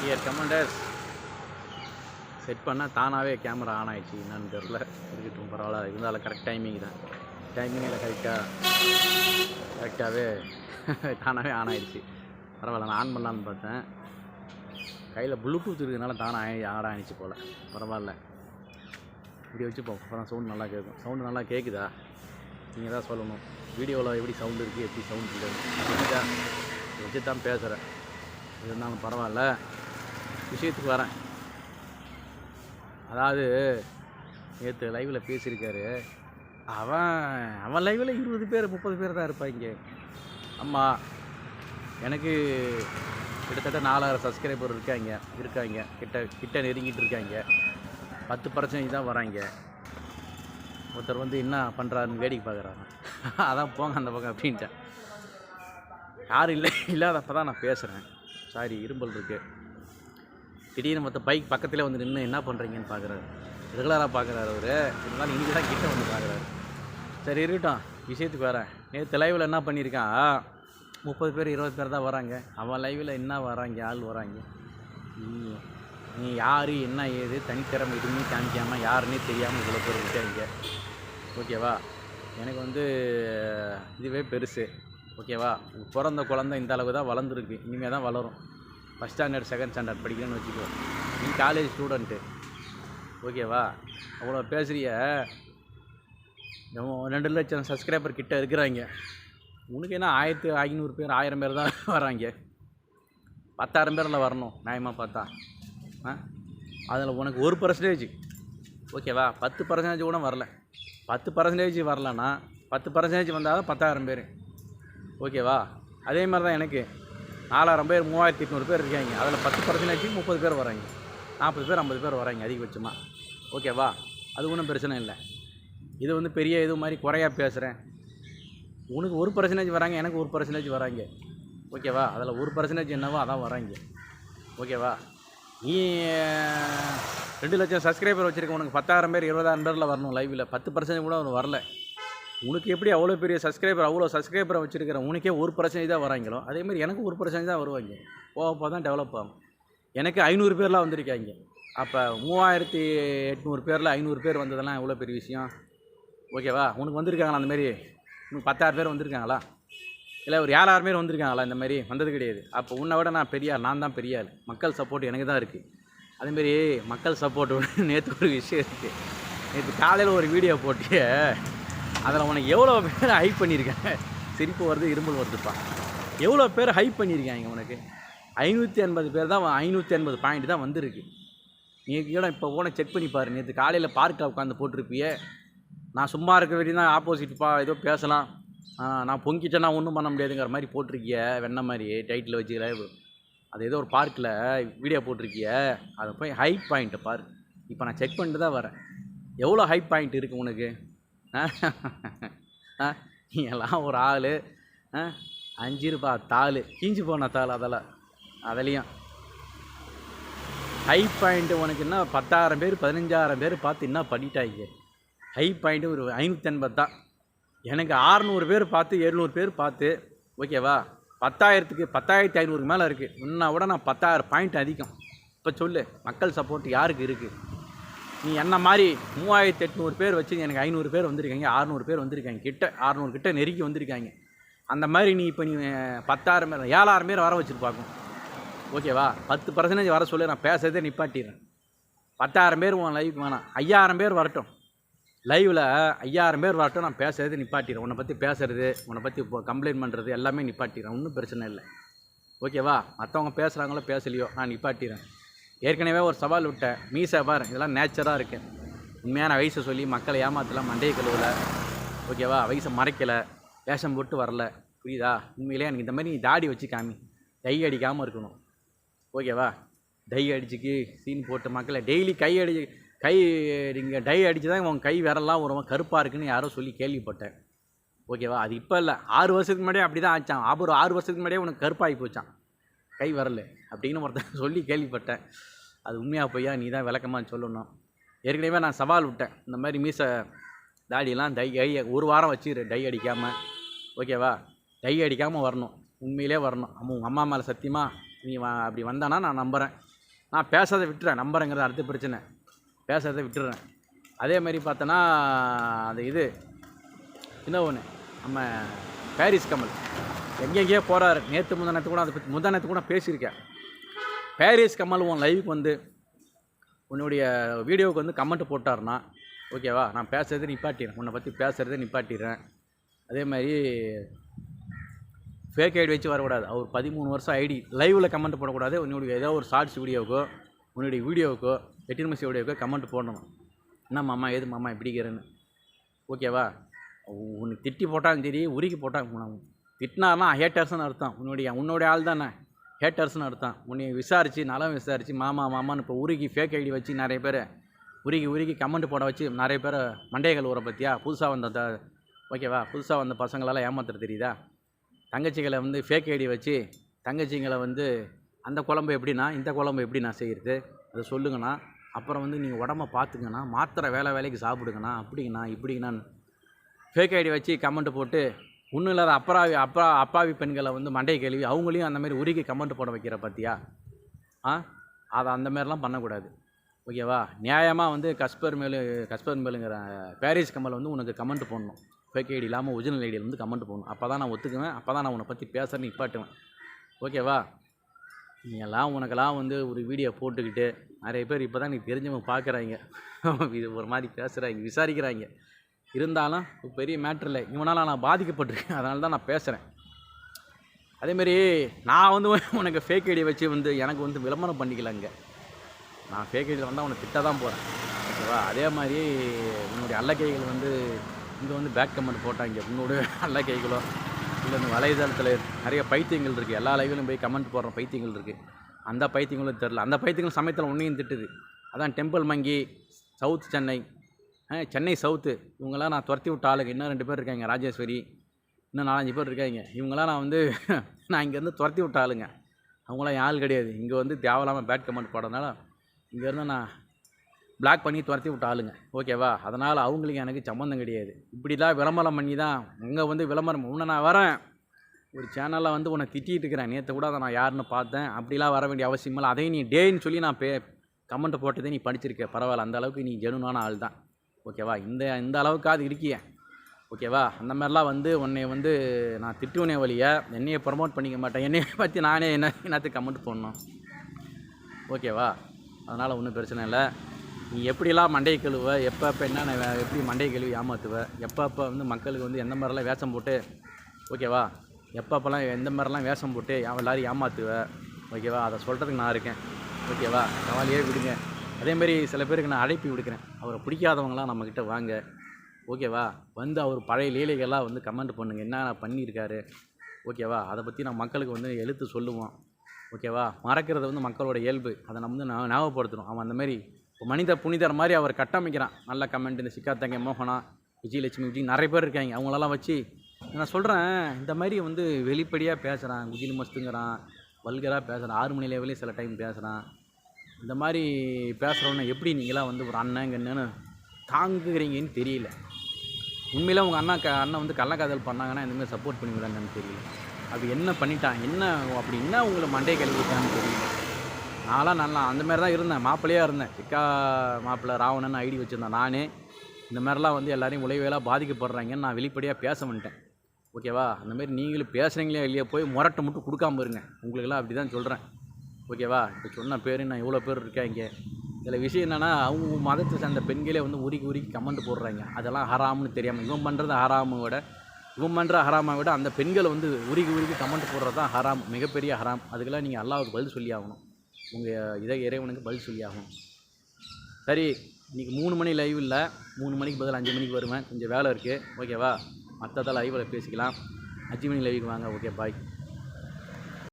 Dear commenters, set பண்ணால் தானாகவே camera on ஆகிடுச்சு. என்னன்னு தெரில, இருக்கட்டும் பரவாயில்ல. இருந்தாலும் கரெக்ட் டைமிங் தான். டைமிங்கில் கரெக்டாகவே தானாகவே ஆன் ஆகிடுச்சு. பரவாயில்ல. நான் ஆன் பண்ணலான்னு பார்த்தேன், கையில் ப்ளூடூத் இருக்கிறதுனால தானாக ஆன் ஆகிடுச்சு போல். பரவாயில்ல, இப்படி வச்சுப்போம். அப்போ தான் சவுண்டு நல்லா கேட்கும். சவுண்டு நல்லா கேட்குதா நீங்கள் தான் சொல்லணும். வீடியோவில் எப்படி சவுண்டு இருக்குது, எப்படி சவுண்டு இல்லைன்னு வச்சு தான் பேசுகிறேன். இருந்தாலும் பரவாயில்ல, விஷயத்துக்கு வரேன். அதாவது நேற்று லைவில் பேசியிருக்காரு. அவன் லைவில் 20 பேர் 30 பேர் தான் இருப்பாங்க. ஆமாம், எனக்கு கிட்டத்தட்ட 4000 சப்ஸ்கிரைபர் இருக்காங்க. கிட்ட நெருங்கிட்டு இருக்காங்க. 10% தான் வராங்க. ஒருத்தர் வந்து என்ன பண்ணுறாருன்னு வேடிக்கை பார்க்குறாங்க. அதான் போங்க அந்த பக்கம் அப்படின்ட்டேன். யாரும் இல்லாதப்போ தான் நான் பேசுகிறேன். சாரி, இரும்பல் இருக்குது. திடீர்னு மற்ற பைக் பக்கத்தில் வந்து நின்று என்ன பண்ணுறீங்கன்னு பார்க்குறாரு. ரெகுலராக பார்க்குறாரு அவர். இருந்தாலும் இன்றைக்கி தான் கிட்ட வந்து பார்க்குறாரு. சரி, இருக்கட்டும், விஷயத்துக்கு வரேன். நேற்று லைவில் என்ன பண்ணியிருக்கான், 30 பேர் 20 பேர் தான் வராங்க. அவன் லைவில் என்ன வராங்க, ஆள் வராங்க. நீ யார் என்ன ஏது தனித்திறமை எதுவுமே காமிக்காமல் யாருன்னே தெரியாமல் இவ்வளோ பேர் இருக்காங்க. ஓகேவா? எனக்கு வந்து இதுவே பெருசு. ஓகேவா? பிறந்த குழந்தை இந்த அளவு தான் வளர்ந்துருக்கு. இனிமேல் தான் வளரும். ஃபஸ்ட் ஸ்டாண்டர்ட் செகண்ட் ஸ்டாண்டர்ட் படிக்கிறேன்னு வச்சுக்கோ. நீ காலேஜ் ஸ்டூடெண்ட்டு. ஓகேவா? அவ்வளோ பேசுகிறிய. 2 லட்சம் சப்ஸ்கிரைபர் கிட்ட இருக்கிறாங்க. உனக்கு என்ன 1500 பேர் 1000 பேர் தான் வராங்க. 10,000 பேரில் வரணும் நியாயமாக பார்த்தா. அதில் உனக்கு 1%, ஓகேவா, 10% கூட வரல. 10% வரலன்னா 10% வந்தால் தான் 10,000 பேர். ஓகேவா? அதே மாதிரி தான் எனக்கு 4000 பேர் 3800 பேர் இருக்காங்க. அதில் 10% 30 பேர் வராங்க. 40 பேர் 50 பேர் வராங்க அதிகபட்சமாக. ஓகேவா? அது ஒன்றும் பிரச்சனை இல்லை. இது வந்து பெரிய இது மாதிரி குறையா பேசுகிறேன். உனக்கு 1% வராங்க, எனக்கு 1% வராங்க. ஓகேவா? அதில் 1% என்னவோ அதான் வராங்க. ஓகேவா? நீ 2 லட்சம் சப்ஸ்கிரைபர் வச்சுருக்க. உனக்கு 10,000 பேர் 20,000 பேரில் வரணும் லைவில். 10% கூட அவನು வரல. உனக்கு எப்படி அவ்வளோ பெரிய சப்ஸ்கிரைபர், அவ்வளோ சப்ஸ்கிரைபரை வச்சுருக்கிற உனக்கே 1% தான் வராங்களோ, அதேமாதிரி எனக்கு 1% தான் வருவாங்க. போகப்போ தான் டெவலப் ஆகும். எனக்கு 500 பேர்லாம் வந்திருக்காங்க. அப்போ 3800 பேரில் 500 பேர் வந்ததெல்லாம் எவ்வளோ பெரிய விஷயம். ஓகேவா? உனக்கு வந்திருக்காங்களா அந்தமாரி? உனக்கு 10,000 பேர் வந்திருக்காங்களா? இல்லை ஒரு 7,000 பேர் வந்திருக்காங்களா? இந்த மாதிரி வந்தது கிடையாது. அப்போ உன்னை விட நான் பெரிய ஆள். நான் தான் பெரிய ஆள். மக்கள் சப்போர்ட் எனக்கு தான் இருக்குது. அதேமாரி மக்கள் சப்போர்ட் நேற்று ஒரு விஷயம் இருக்குது. நேற்று காலையில் ஒரு வீடியோ போட்டு அதில் உனக்கு எவ்வளோ பேர் ஹைப் பண்ணியிருக்காங்க. சிரிப்பு வருது, இரும்பல் வருதுப்பா. எவ்வளோ பேர் ஹைப் பண்ணியிருக்காங்க உனக்கு. 580 பேர் தான், 580 பாயிண்ட் தான் வந்திருக்கு. நீ கூட இப்போ கூட செக் பண்ணி பாரு. நேற்று காலையில் பார்க்கில் உட்காந்து போட்டிருப்பியே. நான் சும்மா இருக்க வரையும் தான் ஆப்போசிட்ப்பா, ஏதோ பேசலாம், நான் பொங்கிட்டேன்னா ஒன்றும் பண்ண முடியாதுங்கிற மாதிரி போட்டிருக்கிய. வெண்ண மாதிரி டைட்டில் வச்சு லைவ். அது ஏதோ ஒரு பார்க்கில் வீடியோ போட்டிருக்கிய. அதை போய் ஹைப் பாயிண்ட்டை பாரு. இப்போ நான் செக் பண்ணிட்டு தான் வரேன். எவ்வளோ ஹைப் பாயிண்ட் இருக்குது உனக்கு. நீ எல்லாம் ஒரு ஆள். 5 ரூபா தாள், கீஞ்சி போன தாள். அதுலேயும் ஹை பாயிண்ட்டு உனக்கு என்ன 10,000 பேர் 15,000 பேர் பார்த்து என்ன பண்ணிட்டாங்க. ஹை பாயிண்ட்டு ஒரு 580 தான். எனக்கு 600 பேர் பார்த்து 700 பேர் பார்த்து. ஓகேவா? 10,500 மேலே இருக்குது. இன்னும் விட நான் 10,000 பாயிண்ட் அதிகம். இப்போ சொல்லு, மக்கள் சப்போர்ட் யாருக்கு இருக்குது? நீ என்ன மாதிரி 3800 பேர் வச்சு எனக்கு 500 பேர் வந்திருக்காங்க, 600 பேர் வந்திருக்காங்க. 600 கிட்ட நெருக்கி வந்திருக்காங்க. அந்த மாதிரி நீ இப்போ நீ 10,000 பேர் 7,000 பேர் வர வச்சுருப்பாக்கும். ஓகேவா? 10% வர சொல்லி நான் பேசுறதே நிப்பாட்டிடுறேன். 10,000 பேர் உன் லைவ் வேணாம், 5,000 பேர் வரட்டும். லைவில் 5,000 பேர் வரட்டும். நான் பேசுறதே நிப்பாட்டிடுறேன். உன்னை பற்றி பேசுறது, உன்னை பற்றி இப்போ கம்ப்ளைண்ட் பண்ணுறது எல்லாமே நிப்பாட்டிடுறேன். ஒன்றும் பிரச்சனை இல்லை. ஓகேவா? மற்றவங்க பேசுகிறாங்களோ பேசலையோ, நான் நிப்பாட்டிடுறேன். ஏற்கனவே ஒரு சவால் விட்டேன். மீசை பாரு, இதெல்லாம் நேச்சராக இருக்குது. உண்மையான வயசை சொல்லி மக்களை ஏமாற்றலாம், மண்டையை கழுவலை. ஓகேவா? வயசை மறைக்கலை, வேஷம் போட்டு வரல. புரியுதா? உண்மையிலே எனக்கு இந்த மாதிரி நீ தாடி வச்சு காமி. டை அடிக்காமல் இருக்கணும். ஓகேவா? டை அடிச்சுக்கு சீன் போட்டு மக்களை டெய்லி நீங்கள் டை அடித்து தான் உங்கள் கை விரலாம் ஒரு கருப்பாக இருக்குன்னு யாரோ சொல்லி கேள்விப்பட்டேன். ஓகேவா? அது இப்போ இல்லை, 6 வருஷத்துக்கு முன்னாடியே அப்படி தான் ஆச்சான். அப்புறம் 6 வருஷத்துக்கு முன்னாடியே உனக்கு கருப்பாகி போச்சான் கை வரல அப்படின்னு ஒருத்தன் சொல்லி கேள்விப்பட்டேன். அது உண்மையாக போய்யா நீ தான் விளக்கமாக சொல்லணும். ஏற்கனவே நான் சவால் விட்டேன். இந்த மாதிரி மீசை தாடியெல்லாம் ஒரு வாரம் வச்சு டை அடிக்காமல். ஓகேவா? டை அடிக்காமல் வரணும். உண்மையிலே வரணும். உங்கள் அம்மா மேலே சத்தியமாக நீ அப்படி வந்தானா நான் நம்புகிறேன். நான் பேசாத விட்டுறேன், நம்புறேங்கிறது அடுத்த பிரச்சனை, பேசுறதை விட்டுறேன். அதே மாதிரி பார்த்தோன்னா அது இது இன்னும் ஒன்று, நம்ம பாரிஸ் கமல் எங்கெங்கேயோ போகிறாரு. நேற்று முந்தானத்து கூட அதை பற்றி முந்தானத்து கூட பேசியிருக்கேன். பாரிஸ் கமல் உன் லைவுக்கு வந்து உன்னுடைய வீடியோவுக்கு வந்து கமெண்ட் போட்டார்னா ஓகேவா, நான் பேசுகிறதே நிப்பாட்டிடுறேன், உன்னை பற்றி பேசுகிறதே நிப்பாட்டிடுறேன். அதே மாதிரி ஃபேக் ஐடி வச்சு வரக்கூடாது. அவர் 13 வருஷம் ஐடி லைவில் கமெண்ட் போடக்கூடாது. உன்னுடைய ஏதோ ஒரு ஷார்ட்ஸ் வீடியோவுக்கோ உன்னுடைய வீடியோவுக்கோ வெட்டினமசி வீடியோவுக்கோ கமெண்ட் போடணும். என்ன மாமா ஏது மாமா இப்படிக்கிறேன்னு ஓகேவா. உனக்கு திட்டி போட்டாலும் சரி, உருக்கி போட்டால் திட்டினார்னா ஹேட்டர்ஸ்னு அர்த்தம். உன்னுடைய ஆள் தானே ஹேட்டர்ஸ்னு அர்த்தம். உன்னை விசாரித்து நலம் விசாரித்து மாமா மாமான்னு இப்போ உருக்கி ஃபேக் ஐடி வச்சு நிறைய பேர் உருக்கி கமெண்ட் போட வச்சு நிறைய பேர் மண்டைகள் ஊற பற்றியா. புதுசாக வந்த ஓகேவா, புதுசாக வந்த பசங்களெல்லாம் ஏமாத்துற தெரியுதா. தங்கச்சிகளை வந்து ஃபேக் ஐடி வச்சு தங்கச்சிங்களை வந்து அந்த குழம்பு எப்படின்னா இந்த குழம்பு எப்படி நான் செய்கிறது அதை சொல்லுங்கண்ணா. அப்புறம் வந்து நீங்கள் உடம்ப பார்த்துக்கண்ணா, மாத்திரை வேலைக்கு சாப்பிடுங்கண்ணா, அப்படிங்கண்ணா இப்படிங்கண்ணான்னு ஃபேக் ஐடி வச்சு கமெண்ட் போட்டு ஒன்றும் இல்லாத அப்பாவி பெண்களை வந்து மண்டை கேள்வி அவங்களையும் அந்தமாரி உருக்கி கமெண்ட் போட வைக்கிற பார்த்தியா. அதை அந்தமாரிலாம் பண்ணக்கூடாது ஓகேவா. நியாயமாக வந்து கஸ்பர் மேலுங்கிற பாரிஸ் கமல் வந்து உனக்கு கமெண்ட் போடணும். ஃபேக் ஐடி இல்லாமல் ஒரிஜினல் ஐடியில் வந்து கமெண்ட் போடணும். அப்போ தான் நான் ஒத்துக்குவேன், அப்போ தான் நான் உன்னை பற்றி பேசுகிறேன்னு நிப்பாட்டுவேன் ஓகேவா. நீங்கள்லாம் உனக்கெல்லாம் வந்து ஒரு வீடியோ போட்டுக்கிட்டு நிறைய பேர் இப்போ தான் நீ தெரிஞ்சவங்க பார்க்குறாங்க, இது ஒரு மாதிரி பேசுகிறாங்க, விசாரிக்கிறாங்க. இருந்தாலும் பெரிய மேட்ரு இல்லை, இவனால் நான் பாதிக்கப்பட்டிருக்கேன், அதனால தான் நான் பேசுகிறேன். அதேமாரி நான் வந்து உனக்கு ஃபேக் ஐடியை வச்சு வந்து எனக்கு வந்து விளம்பரம் பண்ணிக்கலாங்க. நான் ஃபேக் ஐடியில் வந்தால் உனக்கு திட்ட தான் போகிறேன் ஓகேவா. அதே மாதிரி உன்னுடைய அல்லக்கைகள் வந்து இங்கே வந்து பேக் கமெண்ட் போட்டாங்க. உன்னுடைய அல்லக்கைகளோ இல்லை இந்த வலைதளத்தில் நிறைய பைத்தியங்கள் இருக்குது, எல்லா லைவ்லையும் போய் கமெண்ட் போடுற பைத்தியங்கள் இருக்குது. அந்த பைத்தியங்களும் தெரில, அந்த பைத்தியங்கள் சமயத்தில் உன்னையும் திட்டுது. அதான் டெம்பிள் மங்கி, சவுத் சென்னை சவுத்து இவங்களாம் நான் துரத்தி விட்ட ஆளுங்க. இன்னும் 2 பேர் இருக்காங்க, ராஜேஸ்வரி, இன்னும் 4-5 பேர் இருக்காங்க. இவங்களாம் நான் வந்து நான் இங்கேருந்து துரத்தி விட்ட ஆளுங்க. அவங்களாம் என் ஆள் கிடையாது. இங்கே வந்து தேவையில்லாமல் பேட் கமெண்ட் போடுறதுனால இங்கேருந்து நான் பிளாக் பண்ணி துரத்தி விட்ட ஆளுங்க ஓகேவா. அதனால் அவங்களுக்கு எனக்கு சம்மந்தம் கிடையாது. இப்படி தான் விளம்பரம் பண்ணி தான் இங்கே வந்து விளம்பரம் உன்னை நான் வரேன் ஒரு சேனலில் வந்து உன்னை திட்டிகிட்டு இருக்கிறேன். நேற்று கூட அதை நான் யாருன்னு பார்த்தேன், அப்படிலாம் வர வேண்டிய அவசியம் இல்லை. அதையும் நீ டேன்னு சொல்லி நான் கமெண்ட் போட்டதே நீ படிச்சிருக்க, பரவாயில்ல. அந்த அளவுக்கு நீ ஜெனுனான ஆள் தான் ஓகேவா. இந்த அளவுக்காவது இருக்கிய ஓகேவா. அந்த மாதிரிலாம் வந்து உன்னை வந்து நான் திட்டுவனே வழியை என்னையை ப்ரமோட் பண்ணிக்க மாட்டேன். என்னையை பற்றி நானே என்னத்துக்கு கமெண்ட் போடணும் ஓகேவா. அதனால் ஒன்றும் பிரச்சனை இல்லை. நீ எப்படிலாம் மண்டையை கழுவ, எப்போ என்னென்ன எப்படி மண்டையை கழுவி ஏமாற்றுவ, எப்போ வந்து மக்களுக்கு வந்து எந்த மாதிரிலாம் வேஷம் போட்டு ஓகேவா, எப்பப்போலாம் எந்த மாதிரிலாம் வேஷம் போட்டு எல்லோரும் ஏமாற்றுவ ஓகேவா, அதை சொல்கிறதுக்கு நான் இருக்கேன் ஓகேவா. கவலையே விடுங்க. அதேமாரி சில பேருக்கு நான் அழைப்பி விடுக்கிறேன், அவரை பிடிக்காதவங்களாம் நம்மக்கிட்ட வாங்க ஓகேவா. வந்து அவர் பழைய லீலைகள்லாம் வந்து கமெண்ட் பண்ணுங்கள், என்ன பண்ணியிருக்காரு ஓகேவா. அதை பற்றி நான் மக்களுக்கு வந்து எழுத்து சொல்லுவோம் ஓகேவா. மறக்கிறது வந்து மக்களோட இயல்பு, அதை நம்ம வந்து ஞாபகப்படுத்தணும். அவன் அந்தமாரி மனித புனிதர் மாதிரி அவர் கட்டமைக்கிறான். நல்ல கமெண்ட் இந்த சிக்காத்தங்க மோகனா, விஜயலட்சுமி விஜய் நிறைய பேர் இருக்காங்க. அவங்களெல்லாம் வச்சு நான் சொல்கிறேன், இந்த மாதிரி வந்து வெளிப்படையாக பேசுகிறான், குஜிலி மஸ்துங்கிறான், வல்கராக பேசுகிறான், 6 மணி லேவலே சில டைம் பேசுகிறான். இந்த மாதிரி பேசுகிறவன எப்படி நீங்களாம் வந்து ஒரு அண்ணன்னு தாங்குகிறீங்கன்னு தெரியல. உண்மையில் உங்கள் அண்ணன் வந்து கள்ளக்காதல் பண்ணாங்கன்னா இந்தமாதிரி சப்போர்ட் பண்ணுவீங்களான்னு தெரியல. அப்படி என்ன பண்ணிட்டான், அப்படி என்ன உங்களை மண்டையை கழுவிட்டான்னு தெரியல. நான்லாம் நல்லா அந்தமாரி தான் இருந்தேன், மாப்பிள்ளையாக இருந்தேன். சிக்கா மாப்பிள்ளை ராவணன் ஐடி வச்சுருந்தேன். நானே இந்த மாதிரிலாம் வந்து எல்லாரையும் உளவியலாக பாதிக்கப்படுறாங்கன்னு நான் வெளிப்படையாக பேச மாட்டேன் ஓகேவா. அந்தமாரி நீங்களும் பேசுகிறீங்களே இல்லையா, போய் முரட்டை மட்டும் கொடுக்காம இருங்க. உங்களுக்கெல்லாம் அப்படி தான் சொல்கிறேன் ஓகேவா. இப்போ சொன்ன பேர் நான் எவ்வளோ பேர் இருக்காங்க. இதில் விஷயம் என்னென்னா, அவங்க மதத்தை சேர்ந்த பெண்களே வந்து உருக்கி கமெண்ட் போடுறாங்க. அதெல்லாம் ஹராம்னு தெரியாமல் இவன் பண்ணுறது ஹராமை விட அந்த பெண்களை வந்து உருக்கி கமெண்ட் போடுறது தான் ஹராம், மிகப்பெரிய ஹராம். அதுக்கெல்லாம் நீங்கள் அல்லாஹ்வுக்கு பதில் சொல்லி ஆகணும், உங்கள் இறைவனுக்கு பதில் சொல்லி ஆகணும். சரி, இன்றைக்கி 3 மணி லைவ் இல்லை, 3 மணிக்கு பதில் 5 மணிக்கு வருவேன், கொஞ்சம் வேலை இருக்குது ஓகேவா. மற்றதால் லைவில் பேசிக்கலாம். 5 மணி லைவுக்கு வாங்க ஓகே, பாய்.